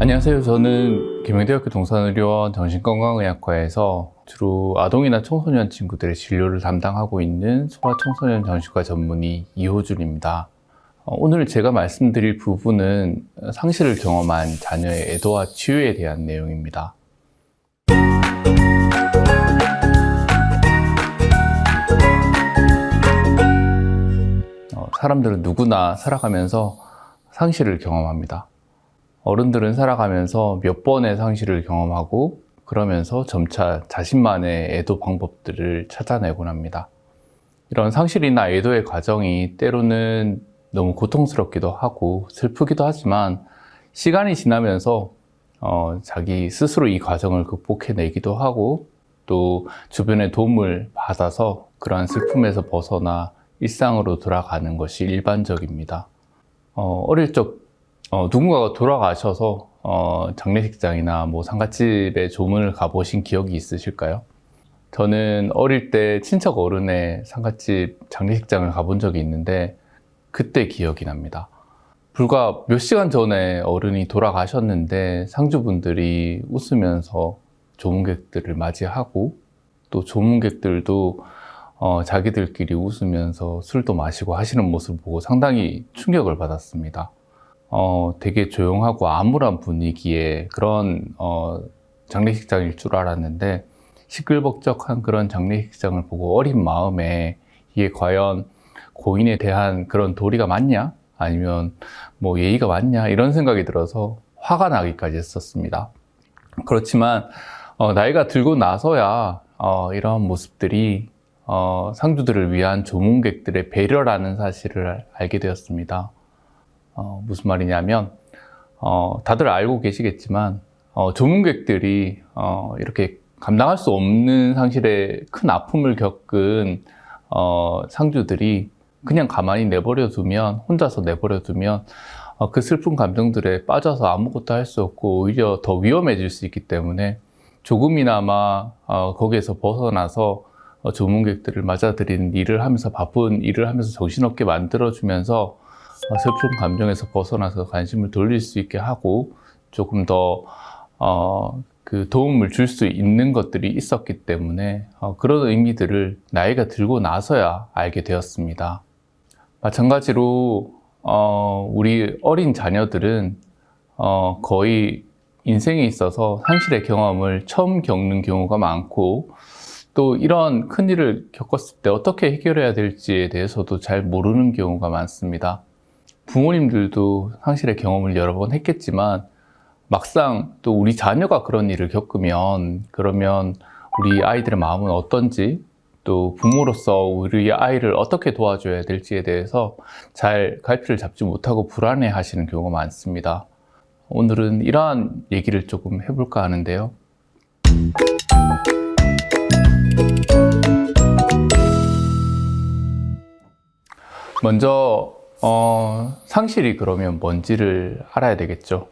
안녕하세요. 저는 김영대학교 동산의료원 정신건강의학과에서 주로 아동이나 청소년 친구들의 진료를 담당하고 있는 소아청소년 정신과 전문의 이호준입니다. 오늘 제가 말씀드릴 부분은 상실을 경험한 자녀의 애도와 치유에 대한 내용입니다. 사람들은 누구나 살아가면서 상실을 경험합니다. 어른들은 살아가면서 몇 번의 상실을 경험하고 그러면서 점차 자신만의 애도 방법들을 찾아내곤 합니다. 이런 상실이나 애도의 과정이 때로는 너무 고통스럽기도 하고 슬프기도 하지만 시간이 지나면서 자기 스스로 이 과정을 극복해내기도 하고 또 주변의 도움을 받아서 그러한 슬픔에서 벗어나 일상으로 돌아가는 것이 일반적입니다. 어릴 적 누군가가 돌아가셔서 장례식장이나 뭐 상갓집에 조문을 가보신 기억이 있으실까요? 저는 어릴 때 친척 어른의 상갓집 장례식장을 가본 적이 있는데 그때 기억이 납니다. 불과 몇 시간 전에 어른이 돌아가셨는데 상주분들이 웃으면서 조문객들을 맞이하고 또 조문객들도 자기들끼리 웃으면서 술도 마시고 하시는 모습을 보고 상당히 충격을 받았습니다. 되게 조용하고 암울한 분위기의 그런 장례식장일 줄 알았는데 시끌벅적한 그런 장례식장을 보고 어린 마음에 이게 과연 고인에 대한 그런 도리가 맞냐? 아니면 뭐 예의가 맞냐? 이런 생각이 들어서 화가 나기까지 했었습니다. 그렇지만 나이가 들고 나서야 이런 모습들이 상주들을 위한 조문객들의 배려라는 사실을 알게 되었습니다. 무슨 말이냐면 다들 알고 계시겠지만 조문객들이 이렇게 감당할 수 없는 상실에 큰 아픔을 겪은 상주들이 그냥 가만히 내버려 두면 혼자서 내버려 두면 그 슬픈 감정들에 빠져서 아무것도 할 수 없고 오히려 더 위험해질 수 있기 때문에 조금이나마 거기에서 벗어나서 조문객들을 맞아들이는 일을 하면서 바쁜 일을 하면서 정신없게 만들어주면서 슬픈 감정에서 벗어나서 관심을 돌릴 수 있게 하고 조금 더 그 도움을 줄 수 있는 것들이 있었기 때문에 그런 의미들을 나이가 들고 나서야 알게 되었습니다. 마찬가지로 우리 어린 자녀들은 거의 인생에 있어서 상실의 경험을 처음 겪는 경우가 많고 또 이런 큰일을 겪었을 때 어떻게 해결해야 될지에 대해서도 잘 모르는 경우가 많습니다. 부모님들도 상실의 경험을 여러 번 했겠지만 막상 또 우리 자녀가 그런 일을 겪으면 그러면 우리 아이들의 마음은 어떤지 또 부모로서 우리 아이를 어떻게 도와줘야 될지에 대해서 잘 갈피를 잡지 못하고 불안해 하시는 경우가 많습니다. 오늘은 이러한 얘기를 조금 해볼까 하는데요. 먼저 상실이 그러면 뭔지를 알아야 되겠죠.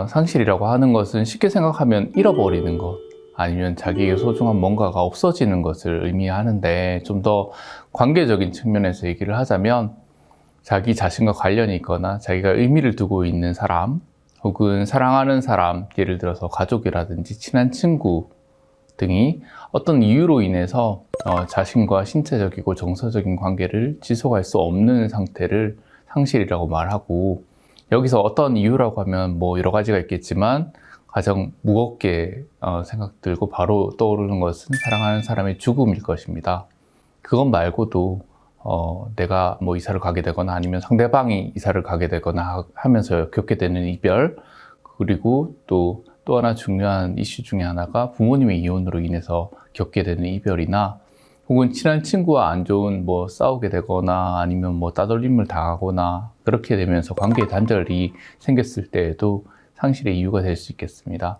상실이라고 하는 것은 쉽게 생각하면 잃어버리는 것 아니면 자기에게 소중한 뭔가가 없어지는 것을 의미하는데 좀 더 관계적인 측면에서 얘기를 하자면 자기 자신과 관련이 있거나 자기가 의미를 두고 있는 사람 혹은 사랑하는 사람, 예를 들어서 가족이라든지 친한 친구 등이 어떤 이유로 인해서 자신과 신체적이고 정서적인 관계를 지속할 수 없는 상태를 상실이라고 말하고, 여기서 어떤 이유라고 하면 뭐 여러 가지가 있겠지만 가장 무겁게 생각 들고 바로 떠오르는 것은 사랑하는 사람의 죽음일 것입니다. 그것 말고도 내가 뭐 이사를 가게 되거나 아니면 상대방이 이사를 가게 되거나 하면서 겪게 되는 이별, 그리고 또 하나 중요한 이슈 중에 하나가 부모님의 이혼으로 인해서 겪게 되는 이별이나 혹은 친한 친구와 안 좋은 뭐 싸우게 되거나 아니면 뭐 따돌림을 당하거나 그렇게 되면서 관계의 단절이 생겼을 때에도 상실의 이유가 될 수 있겠습니다.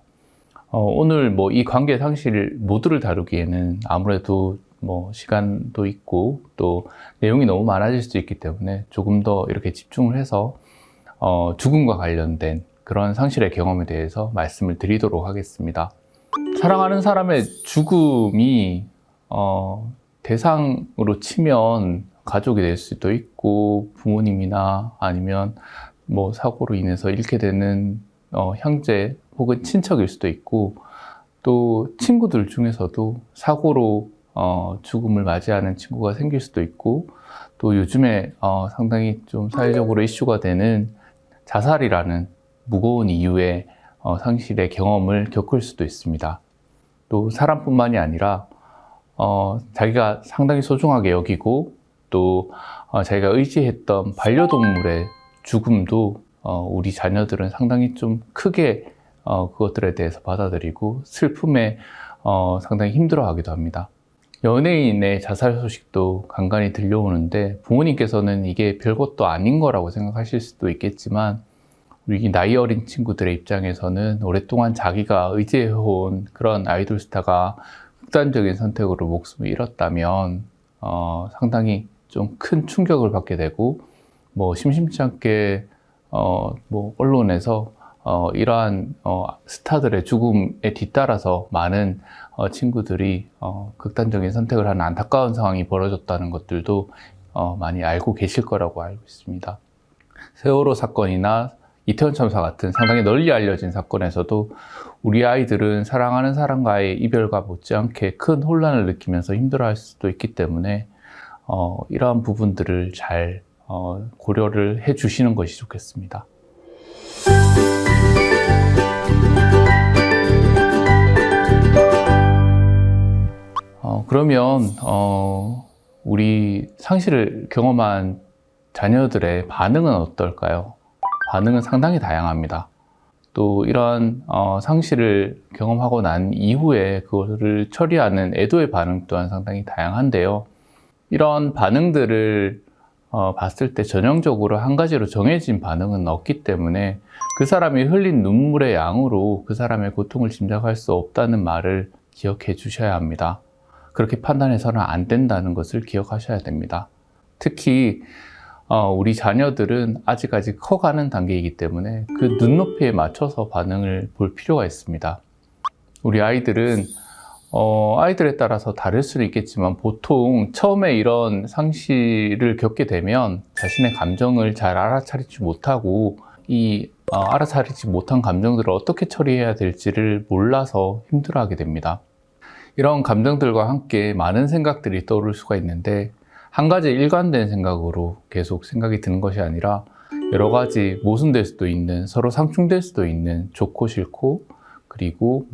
오늘 뭐 이 관계 상실 모두를 다루기에는 아무래도 뭐 시간도 있고 또 내용이 너무 많아질 수 있기 때문에 조금 더 이렇게 집중을 해서 죽음과 관련된 그런 상실의 경험에 대해서 말씀을 드리도록 하겠습니다. 사랑하는 사람의 죽음이 대상으로 치면 가족이 될 수도 있고 부모님이나 아니면 뭐 사고로 인해서 잃게 되는 형제 혹은 친척일 수도 있고, 또 친구들 중에서도 사고로 죽음을 맞이하는 친구가 생길 수도 있고, 또 요즘에 상당히 좀 사회적으로 이슈가 되는 자살이라는 무거운 이유의 상실의 경험을 겪을 수도 있습니다. 또 사람뿐만이 아니라 자기가 상당히 소중하게 여기고, 또 자기가 의지했던 반려동물의 죽음도 우리 자녀들은 상당히 좀 크게 그것들에 대해서 받아들이고 슬픔에 상당히 힘들어하기도 합니다. 연예인의 자살 소식도 간간히 들려오는데, 부모님께서는 이게 별것도 아닌 거라고 생각하실 수도 있겠지만, 우리 나이 어린 친구들의 입장에서는 오랫동안 자기가 의지해온 그런 아이돌 스타가 극단적인 선택으로 목숨을 잃었다면 상당히 좀 큰 충격을 받게 되고, 심심치 않게 언론에서 이러한 스타들의 죽음에 뒤따라서 많은 친구들이 극단적인 선택을 하는 안타까운 상황이 벌어졌다는 것들도 많이 알고 계실 거라고 알고 있습니다. 세월호 사건이나 이태원 참사 같은 상당히 널리 알려진 사건에서도 우리 아이들은 사랑하는 사람과의 이별과 못지않게 큰 혼란을 느끼면서 힘들어할 수도 있기 때문에 이러한 부분들을 잘 고려를 해 주시는 것이 좋겠습니다. 그러면 우리 상실을 경험한 자녀들의 반응은 어떨까요? 반응은 상당히 다양합니다. 또 이러한 상실을 경험하고 난 이후에 그것을 처리하는 애도의 반응 또한 상당히 다양한데요. 이런 반응들을 봤을 때 전형적으로 한 가지로 정해진 반응은 없기 때문에 그 사람이 흘린 눈물의 양으로 그 사람의 고통을 짐작할 수 없다는 말을 기억해 주셔야 합니다. 그렇게 판단해서는 안 된다는 것을 기억하셔야 됩니다. 특히 우리 자녀들은 아직 커가는 단계이기 때문에 그 눈높이에 맞춰서 반응을 볼 필요가 있습니다. 우리 아이들은 아이들에 따라서 다를 수는 있겠지만, 보통 처음에 이런 상실을 겪게 되면 자신의 감정을 잘 알아차리지 못하고, 알아차리지 못한 감정들을 어떻게 처리해야 될지를 몰라서 힘들어하게 됩니다. 이런 감정들과 함께 많은 생각들이 떠오를 수가 있는데, 한 가지 일관된 생각으로 계속 생각이 드는 것이 아니라 여러 가지 모순될 수도 있는, 서로 상충될 수도 있는, 좋고 싫고, 그리고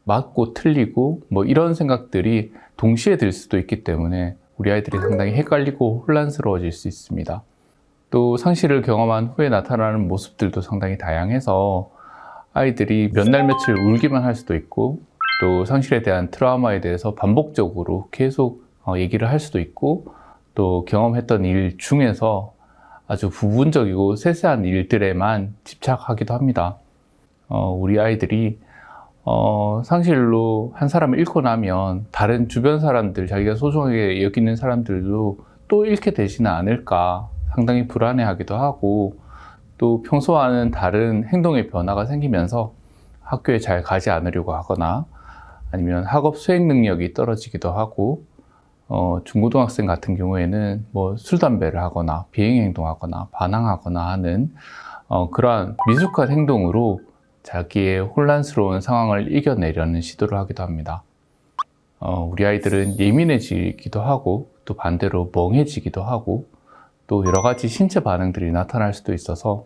맞고 틀리고 이런 생각들이 동시에 들 수도 있기 때문에 우리 아이들이 상당히 헷갈리고 혼란스러워질 수 있습니다. 또 상실을 경험한 후에 나타나는 모습들도 상당히 다양해서 아이들이 몇 날 며칠 울기만 할 수도 있고, 또 상실에 대한 트라우마에 대해서 반복적으로 계속 얘기를 할 수도 있고, 또 경험했던 일 중에서 아주 부분적이고 세세한 일들에만 집착하기도 합니다. 우리 아이들이 상실로 한 사람을 잃고 나면 다른 주변 사람들, 자기가 소중하게 여기는 사람들도 또 잃게 되지는 않을까 상당히 불안해하기도 하고, 또 평소와는 다른 행동의 변화가 생기면서 학교에 잘 가지 않으려고 하거나, 아니면 학업 수행 능력이 떨어지기도 하고, 중고등학생 같은 경우에는 술, 담배를 하거나 비행행동하거나 반항하거나 하는 그러한 미숙한 행동으로 자기의 혼란스러운 상황을 이겨내려는 시도를 하기도 합니다. 우리 아이들은 예민해지기도 하고, 또 반대로 멍해지기도 하고, 또 여러 가지 신체 반응들이 나타날 수도 있어서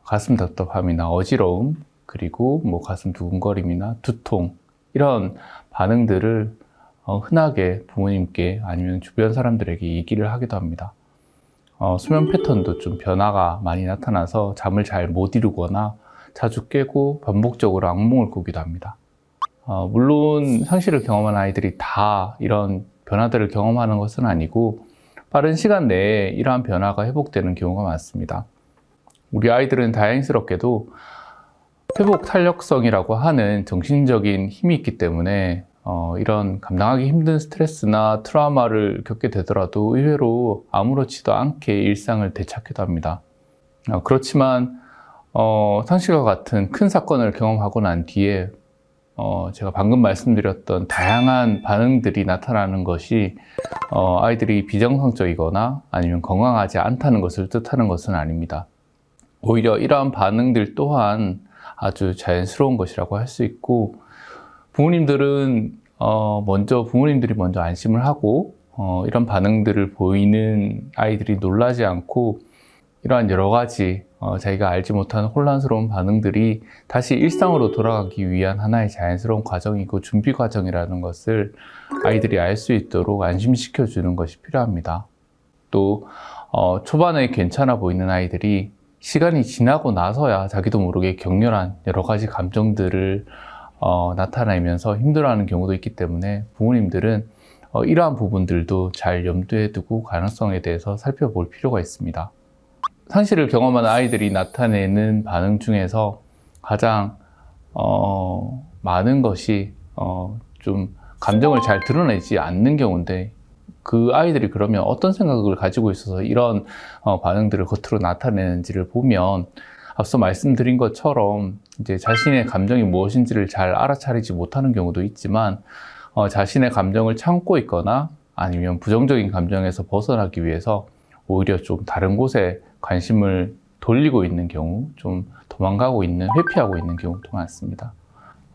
가슴 답답함이나 어지러움, 그리고 가슴 두근거림이나 두통, 이런 반응들을 흔하게 부모님께 아니면 주변 사람들에게 얘기를 하기도 합니다. 수면 패턴도 좀 변화가 많이 나타나서 잠을 잘 못 이루거나 자주 깨고 반복적으로 악몽을 꾸기도 합니다. 물론 상실을 경험한 아이들이 다 이런 변화들을 경험하는 것은 아니고, 빠른 시간 내에 이러한 변화가 회복되는 경우가 많습니다. 우리 아이들은 다행스럽게도 회복 탄력성이라고 하는 정신적인 힘이 있기 때문에 이런 감당하기 힘든 스트레스나 트라우마를 겪게 되더라도 의외로 아무렇지도 않게 일상을 되찾기도 합니다. 그렇지만 상실과 같은 큰 사건을 경험하고 난 뒤에 제가 방금 말씀드렸던 다양한 반응들이 나타나는 것이 아이들이 비정상적이거나 아니면 건강하지 않다는 것을 뜻하는 것은 아닙니다. 오히려 이러한 반응들 또한 아주 자연스러운 것이라고 할 수 있고, 부모님들은 부모님들이 먼저 안심을 하고 이런 반응들을 보이는 아이들이 놀라지 않고, 이러한 여러 가지 자기가 알지 못하는 혼란스러운 반응들이 다시 일상으로 돌아가기 위한 하나의 자연스러운 과정이고 준비 과정이라는 것을 아이들이 알 수 있도록 안심시켜 주는 것이 필요합니다. 또 초반에 괜찮아 보이는 아이들이 시간이 지나고 나서야 자기도 모르게 격렬한 여러 가지 감정들을 나타내면서 힘들어하는 경우도 있기 때문에, 부모님들은 이러한 부분들도 잘 염두에 두고 가능성에 대해서 살펴볼 필요가 있습니다. 상실을 경험한 아이들이 나타내는 반응 중에서 가장 많은 것이 좀 감정을 잘 드러내지 않는 경우인데, 그 아이들이 그러면 어떤 생각을 가지고 있어서 이런 반응들을 겉으로 나타내는지를 보면, 앞서 말씀드린 것처럼 이제 자신의 감정이 무엇인지를 잘 알아차리지 못하는 경우도 있지만, 자신의 감정을 참고 있거나 아니면 부정적인 감정에서 벗어나기 위해서 오히려 좀 다른 곳에 관심을 돌리고 있는 경우, 좀 도망가고 있는, 회피하고 있는 경우도 많습니다.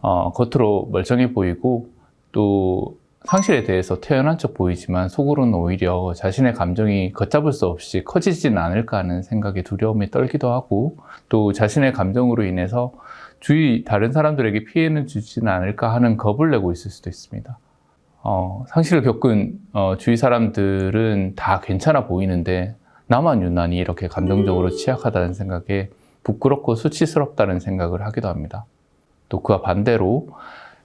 겉으로 멀쩡해 보이고 또 상실에 대해서 태연한 척 보이지만 속으로는 오히려 자신의 감정이 걷잡을 수 없이 커지진 않을까 하는 생각에 두려움에 떨기도 하고, 또 자신의 감정으로 인해서 주위 다른 사람들에게 피해는 주지는 않을까 하는 겁을 내고 있을 수도 있습니다. 상실을 겪은 주위 사람들은 다 괜찮아 보이는데 나만 유난히 이렇게 감정적으로 취약하다는 생각에 부끄럽고 수치스럽다는 생각을 하기도 합니다. 또 그와 반대로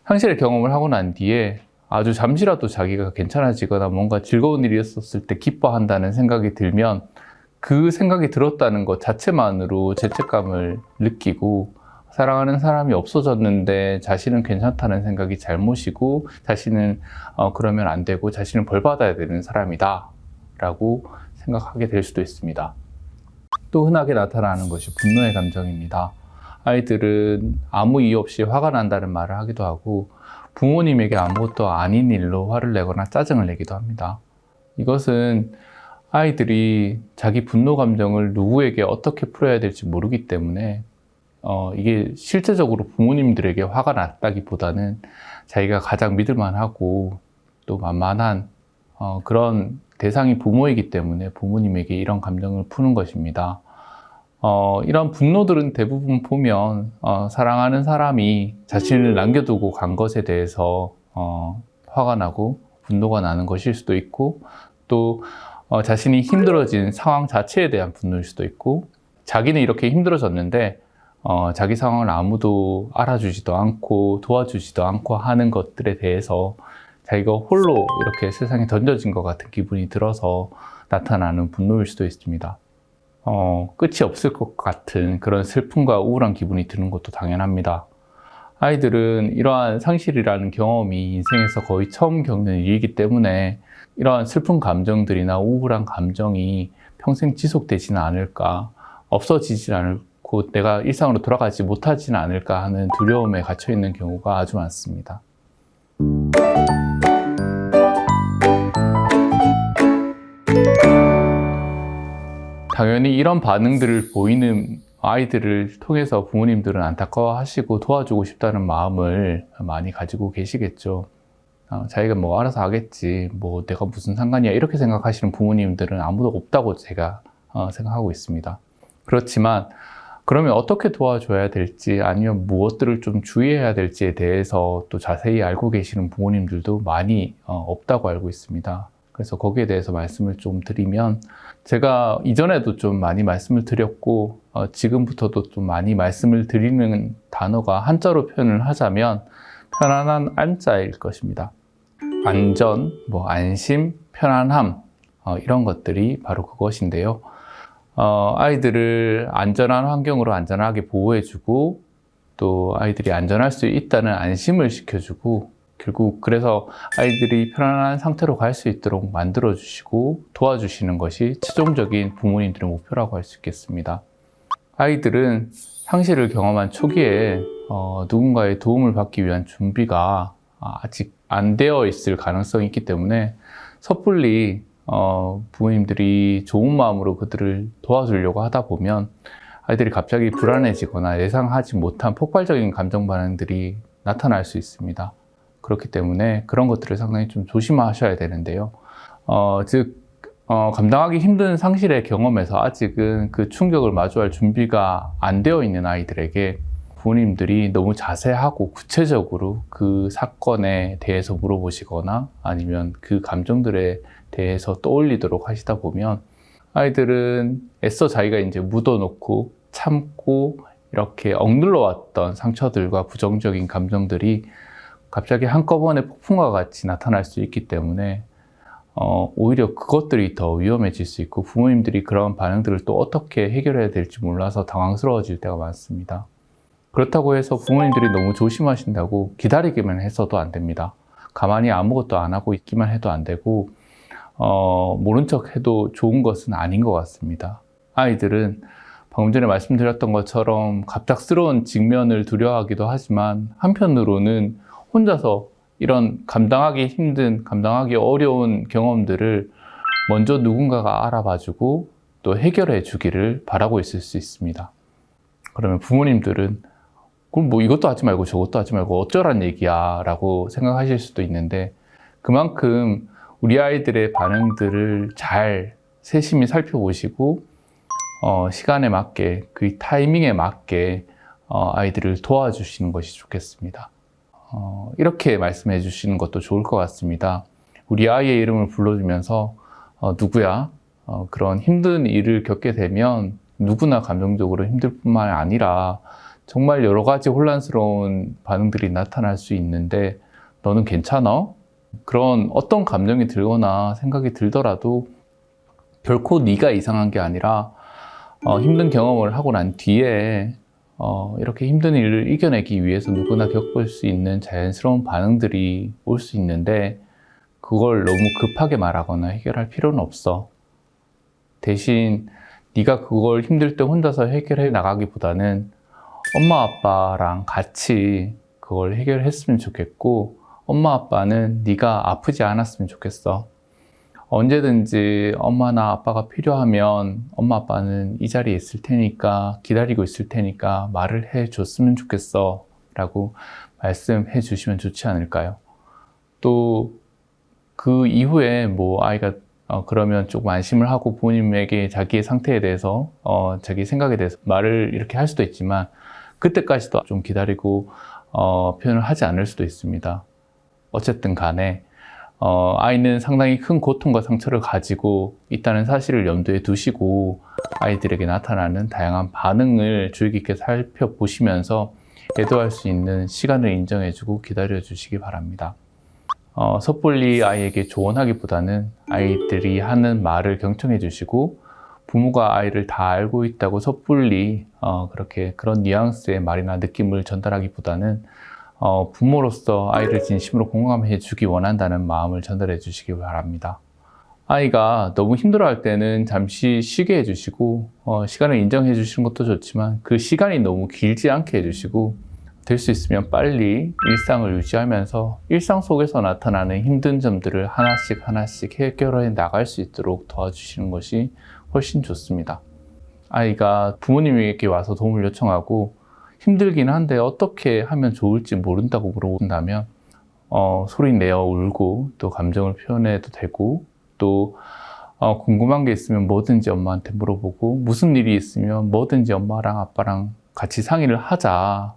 상실의 경험을 하고 난 뒤에 아주 잠시라도 자기가 괜찮아지거나 뭔가 즐거운 일이 있었을 때 기뻐한다는 생각이 들면, 그 생각이 들었다는 것 자체만으로 죄책감을 느끼고, 사랑하는 사람이 없어졌는데 자신은 괜찮다는 생각이 잘못이고, 자신은 그러면 안 되고 자신은 벌 받아야 되는 사람이다 라고 생각하게 될 수도 있습니다. 또 흔하게 나타나는 것이 분노의 감정입니다. 아이들은 아무 이유 없이 화가 난다는 말을 하기도 하고, 부모님에게 아무것도 아닌 일로 화를 내거나 짜증을 내기도 합니다. 이것은 아이들이 자기 분노 감정을 누구에게 어떻게 풀어야 될지 모르기 때문에, 이게 실제적으로 부모님들에게 화가 났다기보다는 자기가 가장 믿을만하고 또 만만한 그런 대상이 부모이기 때문에 부모님에게 이런 감정을 푸는 것입니다. 이런 분노들은 대부분 보면 사랑하는 사람이 자신을 남겨두고 간 것에 대해서 화가 나고 분노가 나는 것일 수도 있고, 또 자신이 힘들어진 상황 자체에 대한 분노일 수도 있고, 자기는 이렇게 힘들어졌는데 자기 상황을 아무도 알아주지도 않고 도와주지도 않고 하는 것들에 대해서 자기가 홀로 이렇게 세상에 던져진 것 같은 기분이 들어서 나타나는 분노일 수도 있습니다. 끝이 없을 것 같은 그런 슬픔과 우울한 기분이 드는 것도 당연합니다. 아이들은 이러한 상실이라는 경험이 인생에서 거의 처음 겪는 일이기 때문에 이러한 슬픈 감정들이나 우울한 감정이 평생 지속되지는 않을까, 없어지지 않고 내가 일상으로 돌아가지 못하지는 않을까 하는 두려움에 갇혀 있는 경우가 아주 많습니다. 당연히 이런 반응들을 보이는 아이들을 통해서 부모님들은 안타까워하시고 도와주고 싶다는 마음을 많이 가지고 계시겠죠. 자기가 뭐 알아서 하겠지, 뭐 내가 무슨 상관이야, 이렇게 생각하시는 부모님들은 아무도 없다고 제가 생각하고 있습니다. 그렇지만 그러면 어떻게 도와줘야 될지, 아니면 무엇들을 좀 주의해야 될지에 대해서 또 자세히 알고 계시는 부모님들도 많이 없다고 알고 있습니다. 그래서 거기에 대해서 말씀을 좀 드리면, 제가 이전에도 좀 많이 말씀을 드렸고 지금부터도 좀 많이 말씀을 드리는 단어가 한자로 표현을 하자면 편안한 안자일 것입니다. 안전, 안심, 편안함, 이런 것들이 바로 그것인데요. 아이들을 안전한 환경으로 안전하게 보호해주고, 또 아이들이 안전할 수 있다는 안심을 시켜주고, 결국 그래서 아이들이 편안한 상태로 갈 수 있도록 만들어주시고 도와주시는 것이 최종적인 부모님들의 목표라고 할 수 있겠습니다. 아이들은 상실을 경험한 초기에 누군가의 도움을 받기 위한 준비가 아직 안 되어 있을 가능성이 있기 때문에, 섣불리 부모님들이 좋은 마음으로 그들을 도와주려고 하다 보면 아이들이 갑자기 불안해지거나 예상하지 못한 폭발적인 감정 반응들이 나타날 수 있습니다. 그렇기 때문에 그런 것들을 상당히 좀 조심하셔야 되는데요. 감당하기 힘든 상실의 경험에서 아직은 그 충격을 마주할 준비가 안 되어 있는 아이들에게 부모님들이 너무 자세하고 구체적으로 그 사건에 대해서 물어보시거나 아니면 그 감정들에 대해서 떠올리도록 하시다 보면 아이들은 애써 자기가 이제 묻어놓고 참고 이렇게 억눌러 왔던 상처들과 부정적인 감정들이 갑자기 한꺼번에 폭풍과 같이 나타날 수 있기 때문에 오히려 그것들이 더 위험해질 수 있고 부모님들이 그런 반응들을 또 어떻게 해결해야 될지 몰라서 당황스러워질 때가 많습니다. 그렇다고 해서 부모님들이 너무 조심하신다고 기다리기만 해서도 안 됩니다. 가만히 아무것도 안 하고 있기만 해도 안 되고 모른 척 해도 좋은 것은 아닌 것 같습니다. 아이들은 방금 전에 말씀드렸던 것처럼 갑작스러운 직면을 두려워하기도 하지만 한편으로는 혼자서 이런 감당하기 힘든, 감당하기 어려운 경험들을 먼저 누군가가 알아봐주고 또 해결해 주기를 바라고 있을 수 있습니다. 그러면 부모님들은 그럼 뭐 이것도 하지 말고 저것도 하지 말고 어쩌란 얘기야 라고 생각하실 수도 있는데 그만큼 우리 아이들의 반응들을 잘 세심히 살펴보시고 시간에 맞게 그 타이밍에 맞게 아이들을 도와주시는 것이 좋겠습니다. 이렇게 말씀해 주시는 것도 좋을 것 같습니다. 우리 아이의 이름을 불러주면서 누구야? 그런 힘든 일을 겪게 되면 누구나 감정적으로 힘들 뿐만 아니라 정말 여러 가지 혼란스러운 반응들이 나타날 수 있는데 너는 괜찮아? 그런 어떤 감정이 들거나 생각이 들더라도 결코 네가 이상한 게 아니라 힘든 경험을 하고 난 뒤에 이렇게 힘든 일을 이겨내기 위해서 누구나 겪을 수 있는 자연스러운 반응들이 올 수 있는데 그걸 너무 급하게 말하거나 해결할 필요는 없어. 대신 네가 그걸 힘들 때 혼자서 해결해 나가기보다는 엄마 아빠랑 같이 그걸 해결했으면 좋겠고 엄마 아빠는 네가 아프지 않았으면 좋겠어. 언제든지 엄마나 아빠가 필요하면 엄마 아빠는 이 자리에 있을 테니까 기다리고 있을 테니까 말을 해줬으면 좋겠어 라고 말씀해 주시면 좋지 않을까요? 또 그 이후에 뭐 아이가 그러면 조금 안심을 하고 부모님에게 자기의 상태에 대해서 자기 생각에 대해서 말을 이렇게 할 수도 있지만 그때까지도 좀 기다리고 표현을 하지 않을 수도 있습니다. 어쨌든 간에 아이는 상당히 큰 고통과 상처를 가지고 있다는 사실을 염두에 두시고 아이들에게 나타나는 다양한 반응을 주의 깊게 살펴보시면서 애도할 수 있는 시간을 인정해주고 기다려주시기 바랍니다. 섣불리 아이에게 조언하기보다는 아이들이 하는 말을 경청해 주시고 부모가 아이를 다 알고 있다고 섣불리 그렇게 그런 뉘앙스의 말이나 느낌을 전달하기보다는 부모로서 아이를 진심으로 공감해 주기 원한다는 마음을 전달해 주시기 바랍니다. 아이가 너무 힘들어할 때는 잠시 쉬게 해주시고 시간을 인정해 주시는 것도 좋지만 그 시간이 너무 길지 않게 해주시고 될 수 있으면 빨리 일상을 유지하면서 일상 속에서 나타나는 힘든 점들을 하나씩 해결해 나갈 수 있도록 도와주시는 것이 훨씬 좋습니다. 아이가 부모님에게 와서 도움을 요청하고 힘들긴 한데 어떻게 하면 좋을지 모른다고 물어본다면 소리 내어 울고 또 감정을 표현해도 되고 또 궁금한 게 있으면 뭐든지 엄마한테 물어보고 무슨 일이 있으면 뭐든지 엄마랑 아빠랑 같이 상의를 하자.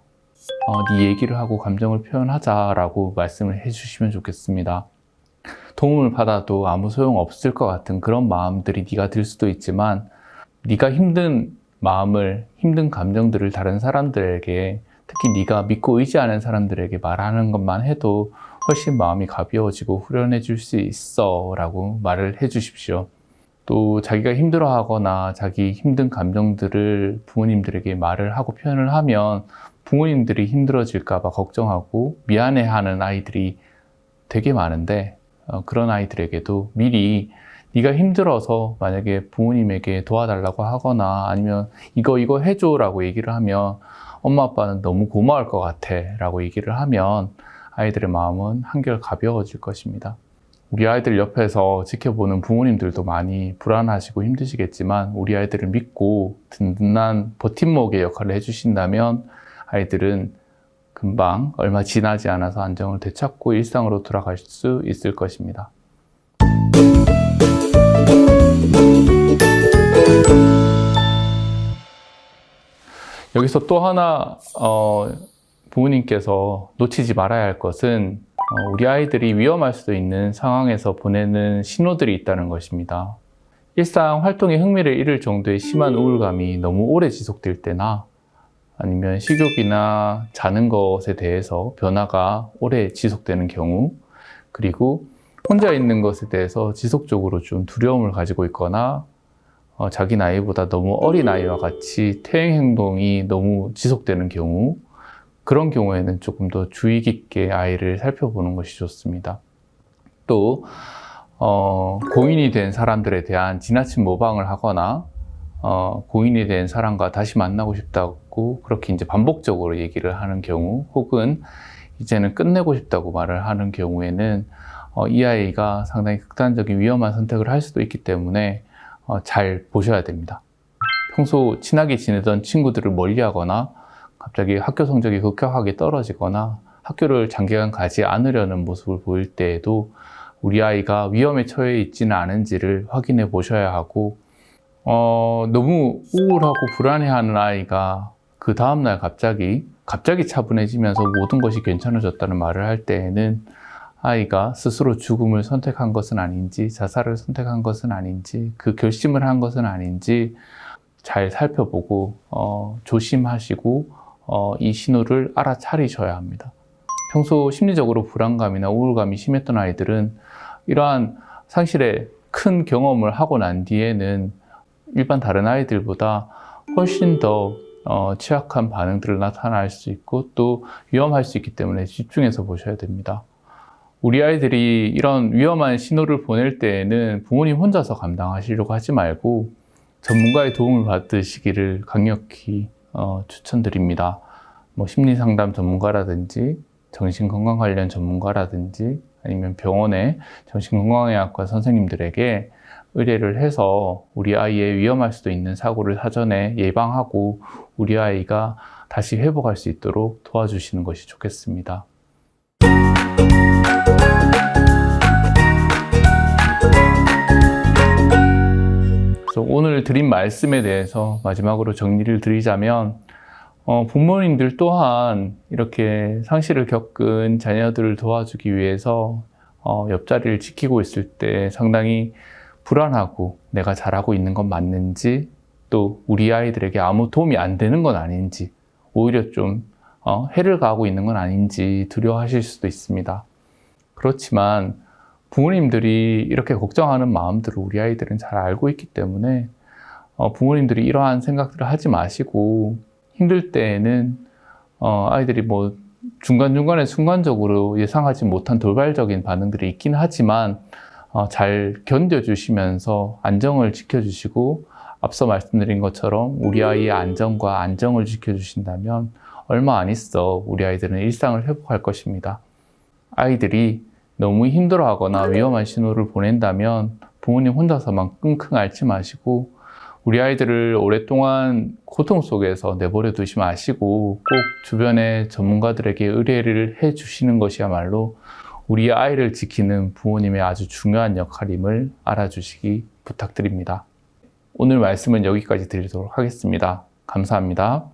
네 얘기를 하고 감정을 표현하자라고 말씀을 해주시면 좋겠습니다. 도움을 받아도 아무 소용 없을 것 같은 그런 마음들이 네가 들 수도 있지만 네가 힘든 마음을, 힘든 감정들을 다른 사람들에게 특히 네가 믿고 의지하는 사람들에게 말하는 것만 해도 훨씬 마음이 가벼워지고 후련해질 수 있어 라고 말을 해주십시오. 또 자기가 힘들어하거나 자기 힘든 감정들을 부모님들에게 말을 하고 표현을 하면 부모님들이 힘들어질까 봐 걱정하고 미안해하는 아이들이 되게 많은데 그런 아이들에게도 미리 네가 힘들어서 만약에 부모님에게 도와달라고 하거나 아니면 이거 해줘 라고 얘기를 하면 엄마 아빠는 너무 고마울 것 같아 라고 얘기를 하면 아이들의 마음은 한결 가벼워질 것입니다. 우리 아이들 옆에서 지켜보는 부모님들도 많이 불안하시고 힘드시겠지만 우리 아이들을 믿고 든든한 버팀목의 역할을 해주신다면 아이들은 금방 얼마 지나지 않아서 안정을 되찾고 일상으로 돌아갈 수 있을 것입니다. 여기서 또 하나 부모님께서 놓치지 말아야 할 것은 우리 아이들이 위험할 수도 있는 상황에서 보내는 신호들이 있다는 것입니다. 일상 활동에 흥미를 잃을 정도의 심한 우울감이 너무 오래 지속될 때나 아니면 식욕이나 자는 것에 대해서 변화가 오래 지속되는 경우, 그리고 혼자 있는 것에 대해서 지속적으로 좀 두려움을 가지고 있거나 자기 나이보다 너무 어린 아이와 같이 퇴행 행동이 너무 지속되는 경우, 그런 경우에는 조금 더 주의 깊게 아이를 살펴보는 것이 좋습니다. 또 고인이 된 사람들에 대한 지나친 모방을 하거나 고인이 된 사람과 다시 만나고 싶다고 그렇게 이제 반복적으로 얘기를 하는 경우, 혹은 이제는 끝내고 싶다고 말을 하는 경우에는 이 아이가 상당히 극단적인 위험한 선택을 할 수도 있기 때문에 잘 보셔야 됩니다. 평소 친하게 지내던 친구들을 멀리하거나 갑자기 학교 성적이 급격하게 떨어지거나 학교를 장기간 가지 않으려는 모습을 보일 때에도 우리 아이가 위험에 처해 있지는 않은지를 확인해 보셔야 하고, 너무 우울하고 불안해하는 아이가 그 다음날 갑자기 차분해지면서 모든 것이 괜찮아졌다는 말을 할 때에는 아이가 스스로 죽음을 선택한 것은 아닌지, 자살을 선택한 것은 아닌지, 그 결심을 한 것은 아닌지 잘 살펴보고 조심하시고 이 신호를 알아차리셔야 합니다. 평소 심리적으로 불안감이나 우울감이 심했던 아이들은 이러한 상실의 큰 경험을 하고 난 뒤에는 일반 다른 아이들보다 훨씬 더 취약한 반응들을 나타날 수 있고 또 위험할 수 있기 때문에 집중해서 보셔야 됩니다. 우리 아이들이 이런 위험한 신호를 보낼 때에는 부모님 혼자서 감당하시려고 하지 말고 전문가의 도움을 받으시기를 강력히 추천드립니다. 심리상담 전문가라든지 정신건강 관련 전문가라든지 아니면 병원의 정신건강의학과 선생님들에게 의뢰를 해서 우리 아이의 위험할 수도 있는 사고를 사전에 예방하고 우리 아이가 다시 회복할 수 있도록 도와주시는 것이 좋겠습니다. 그래서 오늘 드린 말씀에 대해서 마지막으로 정리를 드리자면 부모님들 또한 이렇게 상실을 겪은 자녀들을 도와주기 위해서 옆자리를 지키고 있을 때 상당히 불안하고 내가 잘하고 있는 건 맞는지, 또 우리 아이들에게 아무 도움이 안 되는 건 아닌지, 오히려 좀 해를 가하고 있는 건 아닌지 두려워하실 수도 있습니다. 그렇지만 부모님들이 이렇게 걱정하는 마음들을 우리 아이들은 잘 알고 있기 때문에 부모님들이 이러한 생각들을 하지 마시고, 힘들 때에는 아이들이 중간중간에 순간적으로 예상하지 못한 돌발적인 반응들이 있긴 하지만 잘 견뎌주시면서 안정을 지켜주시고, 앞서 말씀드린 것처럼 우리 아이의 안정과 안정을 지켜주신다면 얼마 안 있어 우리 아이들은 일상을 회복할 것입니다. 아이들이 너무 힘들어하거나 위험한 신호를 보낸다면 부모님 혼자서만 끙끙 앓지 마시고 우리 아이들을 오랫동안 고통 속에서 내버려 두지 마시고 꼭 주변의 전문가들에게 의뢰를 해 주시는 것이야말로 우리 아이를 지키는 부모님의 아주 중요한 역할임을 알아주시기 부탁드립니다. 오늘 말씀은 여기까지 드리도록 하겠습니다. 감사합니다.